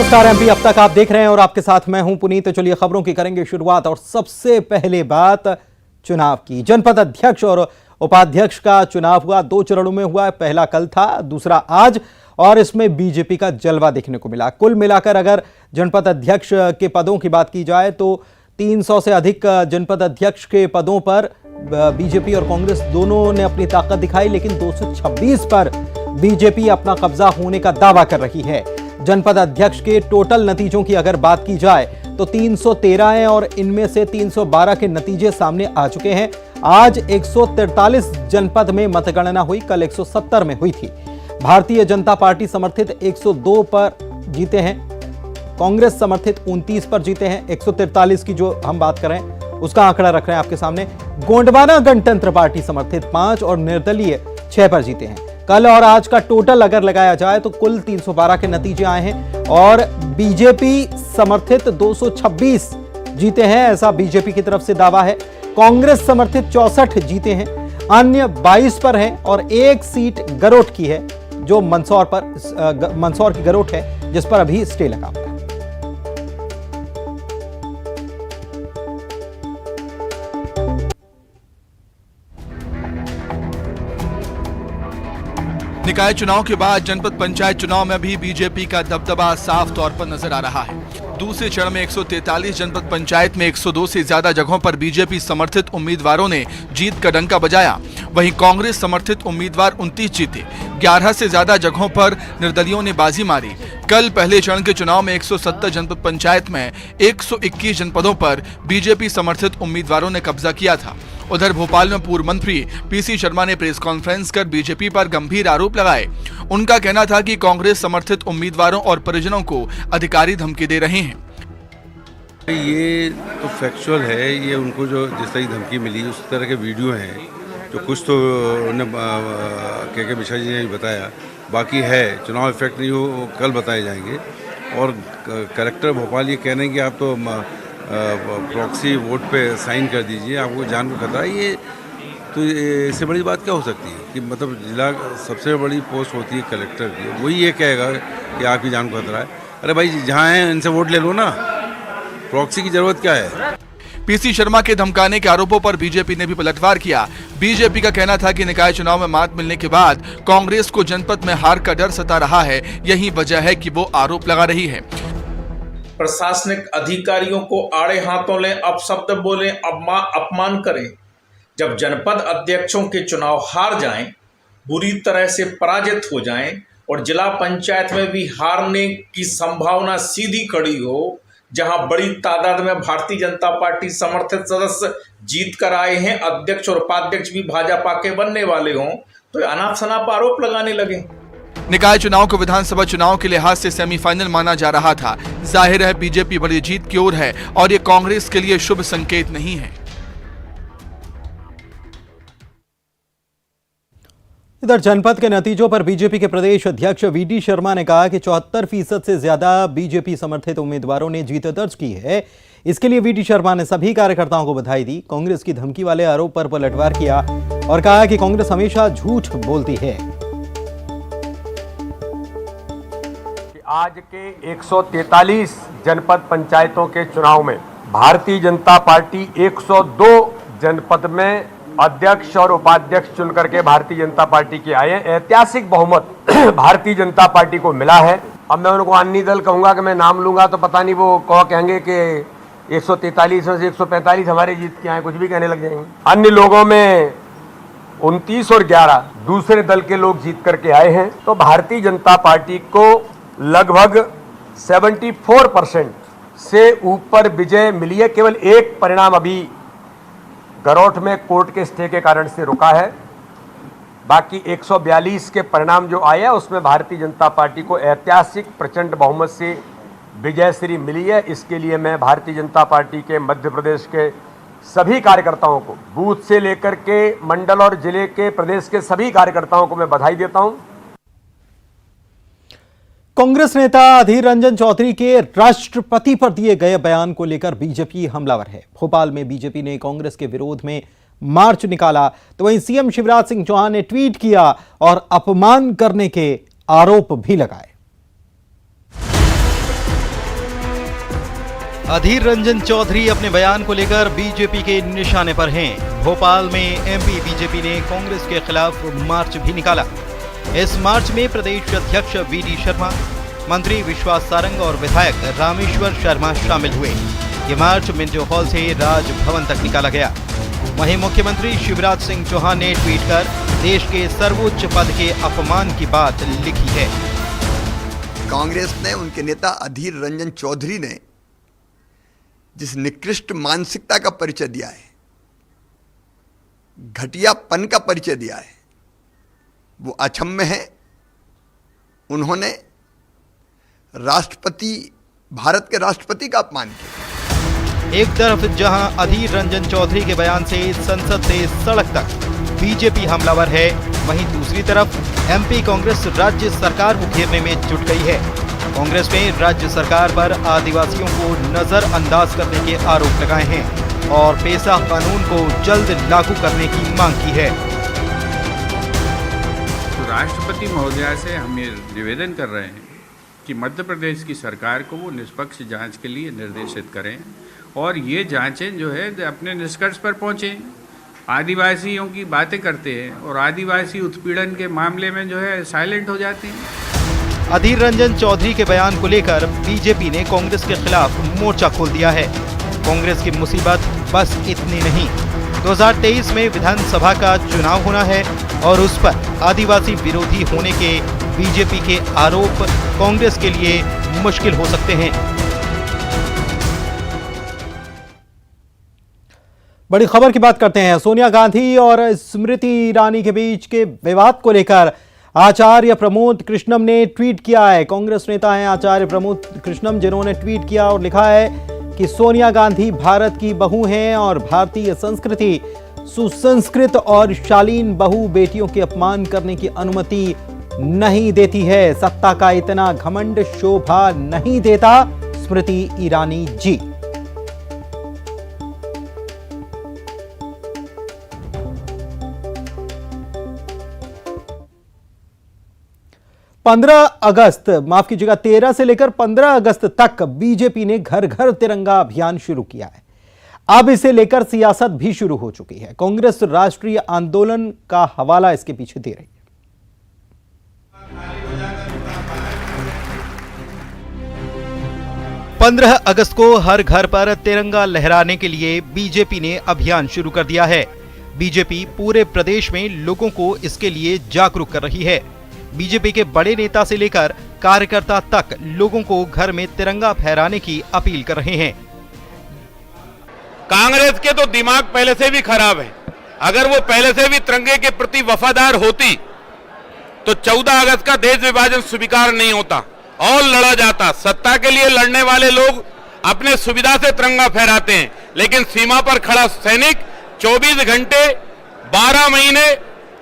नमस्कार एमपी अब तक आप देख रहे हैं और आपके साथ मैं हूं पुनीत। चलिए खबरों की करेंगे शुरुआत और सबसे पहले बात चुनाव की। जनपद अध्यक्ष और उपाध्यक्ष का चुनाव हुआ, 2 चरणों में हुआ। पहला कल था, दूसरा आज, और इसमें बीजेपी का जलवा देखने को मिला। कुल मिलाकर अगर जनपद अध्यक्ष के पदों की बात की जाए तो 300 से अधिक जनपद अध्यक्ष के पदों पर बीजेपी और कांग्रेस दोनों ने अपनी ताकत दिखाई, लेकिन 226 पर बीजेपी अपना कब्जा होने का दावा कर रही है। जनपद अध्यक्ष के टोटल नतीजों की अगर बात की जाए तो 313 हैं और इनमें से 312 के नतीजे सामने आ चुके हैं। आज 143 जनपद में मतगणना हुई, कल 170 में हुई थी। भारतीय जनता पार्टी समर्थित 102 पर जीते हैं, कांग्रेस समर्थित 29 पर जीते हैं। 143 की जो हम बात करें उसका आंकड़ा रख रहे हैं आपके सामने। गोंडवाना गणतंत्र पार्टी समर्थित 5 और निर्दलीय 6 पर जीते हैं। कल और आज का टोटल अगर लगाया जाए तो कुल 312 के नतीजे आए हैं और बीजेपी समर्थित 226 जीते हैं, ऐसा बीजेपी की तरफ से दावा है। कांग्रेस समर्थित 64 जीते हैं, अन्य 22 पर हैं और एक सीट गरोठ की है, जो मंदसौर की गरोठ है, जिस पर अभी स्टे लगा हुआ है। निकाय चुनाव के बाद जनपद पंचायत चुनाव में भी बीजेपी का दबदबा साफ तौर पर नजर आ रहा है। दूसरे चरण में 143 जनपद पंचायत में 102 से ज्यादा जगहों पर बीजेपी समर्थित उम्मीदवारों ने जीत का डंका बजाया। वहीं कांग्रेस समर्थित उम्मीदवार 29 जीते। 11 से ज्यादा जगहों पर निर्दलियों ने बाजी मारी। कल पहले चरण के चुनाव में 170 जनपद पंचायत में 121 जनपदों पर बीजेपी समर्थित उम्मीदवारों ने कब्जा किया था। उधर भोपाल में पूर्व मंत्री पीसी शर्मा ने प्रेस कॉन्फ्रेंस कर बीजेपी पर गंभीर आरोप लगाए। उनका कहना था कि कांग्रेस समर्थित उम्मीदवारों और परिजनों को अधिकारी धमकी दे रहे हैं। ये तो फैक्चुअल है, ये उनको जो जिस तरह की धमकी मिली उस तरह के वीडियो हैं, जो कुछ तो उन्हें के मिश्रा जी ने बताया, बाकी है चुनाव इफेक्ट नहीं हो, कल बताए जाएंगे। और कलेक्टर भोपाल ये कह रहे हैं कि आप तो प्रॉक्सी वोट पे साइन कर दीजिए, आपको जान को खतरा है। ये तो इससे बड़ी बात क्या हो सकती है कि मतलब जिला सबसे बड़ी पोस्ट होती है कलेक्टर की, वही ये कहेगा कि आपकी जान को खतरा है। अरे भाई जहाँ हैं इनसे वोट ले लो ना, प्रॉक्सी की जरूरत क्या है। पीसी शर्मा के धमकाने के आरोपों पर बीजेपी ने भी पलटवार किया। बीजेपी का कहना था कि निकाय चुनाव में मात मिलने के बाद कांग्रेस को जनपद में हार का डर सता रहा है, यही वजह है कि वो आरोप लगा रही है। प्रशासनिक अधिकारियों को आड़े हाथों लें, अपशब्द बोलें, अपमान करें। जब जनपद अध्यक्षों के चुनाव हार जाएं, बुरी तरह से पराजित हो जाएं और जिला पंचायत में भी हारने की संभावना सीधी खड़ी हो, जहां बड़ी तादाद में भारतीय जनता पार्टी समर्थित सदस्य जीत कर आए हैं, अध्यक्ष और उपाध्यक्ष भी भाजपा के बनने वाले हों, तो अनाप शनाप आरोप लगाने लगे। निकाय चुनाव को विधानसभा चुनाव के लिहाज से सेमीफाइनल माना जा रहा था। जाहिर है बीजेपी बड़ी जीत की ओर है और ये कांग्रेस के लिए शुभ संकेत नहीं है। इधर जनपद के नतीजों पर बीजेपी के प्रदेश अध्यक्ष वीडी शर्मा ने कहा कि 74% से ज्यादा बीजेपी समर्थित उम्मीदवारों ने जीत दर्ज की है। इसके लिए वीडी शर्मा ने सभी कार्यकर्ताओं को बधाई दी। कांग्रेस की धमकी वाले आरोप पर पलटवार किया और कहा कि कांग्रेस हमेशा झूठ बोलती है। आज के 143 जनपद पंचायतों के चुनाव में भारतीय जनता पार्टी 102 जनपद में अध्यक्ष और उपाध्यक्ष चुन करके भारतीय जनता पार्टी के आए हैं। ऐतिहासिक बहुमत भारतीय जनता पार्टी को मिला है। अब मैं उनको अन्नी दल कहूंगा कि मैं नाम लूंगा तो पता नहीं वो कहेंगे कि 143 में से 145 हमारी जीत के आए, कुछ भी कहने लग जाएंगे। अन्य लोगों में 29 और 11 दूसरे दल के लोग जीत करके आए हैं। तो भारतीय जनता पार्टी को लगभग 74% से ऊपर विजय मिली है। केवल एक परिणाम अभी गरोठ में कोर्ट के स्टे के कारण से रुका है। बाकी 142 के परिणाम जो आए हैं उसमें भारतीय जनता पार्टी को ऐतिहासिक प्रचंड बहुमत से विजय श्री मिली है। इसके लिए मैं भारतीय जनता पार्टी के मध्य प्रदेश के सभी कार्यकर्ताओं को, बूथ से लेकर के मंडल और जिले के, प्रदेश के सभी कार्यकर्ताओं को मैं बधाई देता हूं। कांग्रेस नेता अधीर रंजन चौधरी के राष्ट्रपति पर दिए गए बयान को लेकर बीजेपी हमलावर है। भोपाल में बीजेपी ने कांग्रेस के विरोध में मार्च निकाला तो वहीं सीएम शिवराज सिंह चौहान ने ट्वीट किया और अपमान करने के आरोप भी लगाए। अधीर रंजन चौधरी अपने बयान को लेकर बीजेपी के निशाने पर हैं। भोपाल में एमपी बीजेपी ने कांग्रेस के खिलाफ मार्च भी निकाला। इस मार्च में प्रदेश अध्यक्ष वीडी शर्मा, मंत्री विश्वास सारंग और विधायक रामेश्वर शर्मा शामिल हुए। ये मार्च मिंटो हॉल से राजभवन तक निकाला गया। वहीं मुख्यमंत्री शिवराज सिंह चौहान ने ट्वीट कर देश के सर्वोच्च पद के अपमान की बात लिखी है। कांग्रेस ने, उनके नेता अधीर रंजन चौधरी ने जिस निकृष्ट मानसिकता का परिचय दिया है, घटियापन का परिचय दिया है, वो अक्षम्य है। उन्होंने भारत के राष्ट्रपति का अपमान किया। एक तरफ जहां अधीर रंजन चौधरी के बयान से संसद से सड़क तक बीजेपी हमलावर है, वहीं दूसरी तरफ एमपी कांग्रेस राज्य सरकार को घेरने में जुट गई है। कांग्रेस ने राज्य सरकार पर आदिवासियों को नजरअंदाज करने के आरोप लगाए हैं और पेसा कानून को जल्द लागू करने की मांग की है। तो राष्ट्रपति महोदया से हम ये निवेदन कर रहे हैं कि मध्य प्रदेश की सरकार को वो निष्पक्ष जांच के लिए निर्देशित करें और ये जांचें जो है अपने निष्कर्ष पर पहुंचे। आदिवासियों की बातें करते हैं और आदिवासी उत्पीड़न के मामले में जो है साइलेंट हो जाते हैं। अधीर रंजन चौधरी के बयान को लेकर बीजेपी ने कांग्रेस के खिलाफ मोर्चा खोल दिया है। कांग्रेस की मुसीबत बस इतनी नहीं, 2023 में विधानसभा का चुनाव होना है और उस पर आदिवासी विरोधी होने के बीजेपी के आरोप कांग्रेस के लिए मुश्किल हो सकते हैं। बड़ी खबर की बात करते हैं। सोनिया गांधी और स्मृति ईरानी के बीच के विवाद को लेकर आचार्य प्रमोद कृष्णम ने ट्वीट किया है। कांग्रेस नेता हैं आचार्य प्रमोद कृष्णम, जिन्होंने ट्वीट किया और लिखा है कि सोनिया गांधी भारत की बहू हैं और भारतीय संस्कृति सुसंस्कृत और शालीन बहू बेटियों के अपमान करने की अनुमति नहीं देती है। सत्ता का इतना घमंड शोभा नहीं देता स्मृति ईरानी जी। माफ कीजिएगा 13 से लेकर 15 अगस्त तक बीजेपी ने घर घर तिरंगा अभियान शुरू किया है। अब इसे लेकर सियासत भी शुरू हो चुकी है। कांग्रेस राष्ट्रीय आंदोलन का हवाला इसके पीछे दे रही है। 15 अगस्त को हर घर पर तिरंगा लहराने के लिए बीजेपी ने अभियान शुरू कर दिया है। बीजेपी पूरे प्रदेश में लोगों को इसके लिए जागरूक कर रही है। बीजेपी के बड़े नेता से लेकर कार्यकर्ता तक लोगों को घर में तिरंगा फहराने की अपील कर रहे हैं। कांग्रेस के तो दिमाग पहले से भी खराब है। अगर वो पहले से भी तिरंगे के प्रति वफादार होती तो 14 अगस्त का देश विभाजन स्वीकार नहीं होता और लड़ा जाता। सत्ता के लिए लड़ने वाले लोग अपने सुविधा से तिरंगा फहराते हैं, लेकिन सीमा पर खड़ा सैनिक 24 घंटे 12 महीने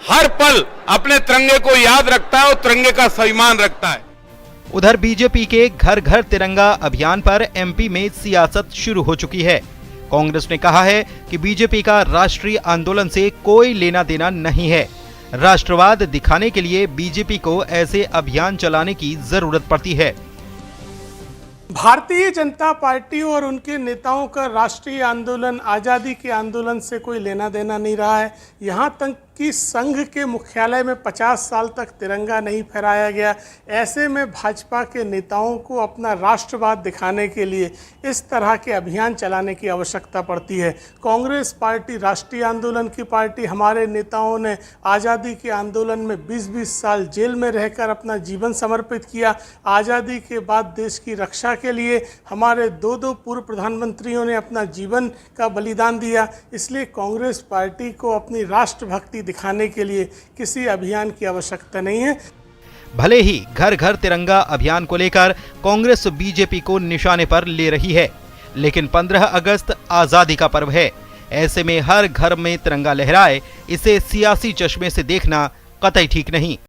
हर पल अपने तिरंगे को याद रखता है और तिरंगे का सम्मान रखता है। उधर बीजेपी के घर घर तिरंगा अभियान पर एमपी में सियासत शुरू हो चुकी है। कांग्रेस ने कहा है कि बीजेपी का राष्ट्रीय आंदोलन से कोई लेना देना नहीं है। राष्ट्रवाद दिखाने के लिए बीजेपी को ऐसे अभियान चलाने की जरूरत पड़ती है। भारतीय जनता पार्टी और उनके नेताओं का राष्ट्रीय आंदोलन आज़ादी के आंदोलन से कोई लेना देना नहीं रहा है। यहाँ तक कि संघ के मुख्यालय में 50 साल तक तिरंगा नहीं फहराया गया। ऐसे में भाजपा के नेताओं को अपना राष्ट्रवाद दिखाने के लिए इस तरह के अभियान चलाने की आवश्यकता पड़ती है। कांग्रेस पार्टी राष्ट्रीय आंदोलन की पार्टी, हमारे नेताओं ने आज़ादी के आंदोलन में 20-20 साल जेल में रहकर अपना जीवन समर्पित किया। आज़ादी के बाद देश की रक्षा के लिए हमारे 2 पूर्व प्रधानमंत्रियों ने अपना जीवन का बलिदान दिया। इसलिए कांग्रेस पार्टी को अपनी राष्ट्रभक्ति दिखाने के लिए किसी अभियान की आवश्यकता नहीं है। भले ही घर घर तिरंगा अभियान को लेकर कांग्रेस बीजेपी को निशाने पर ले रही है, लेकिन 15 अगस्त आजादी का पर्व है। ऐसे में हर घर में तिरंगा लहराए, इसे सियासी चश्मे से देखना कतई ठीक नहीं।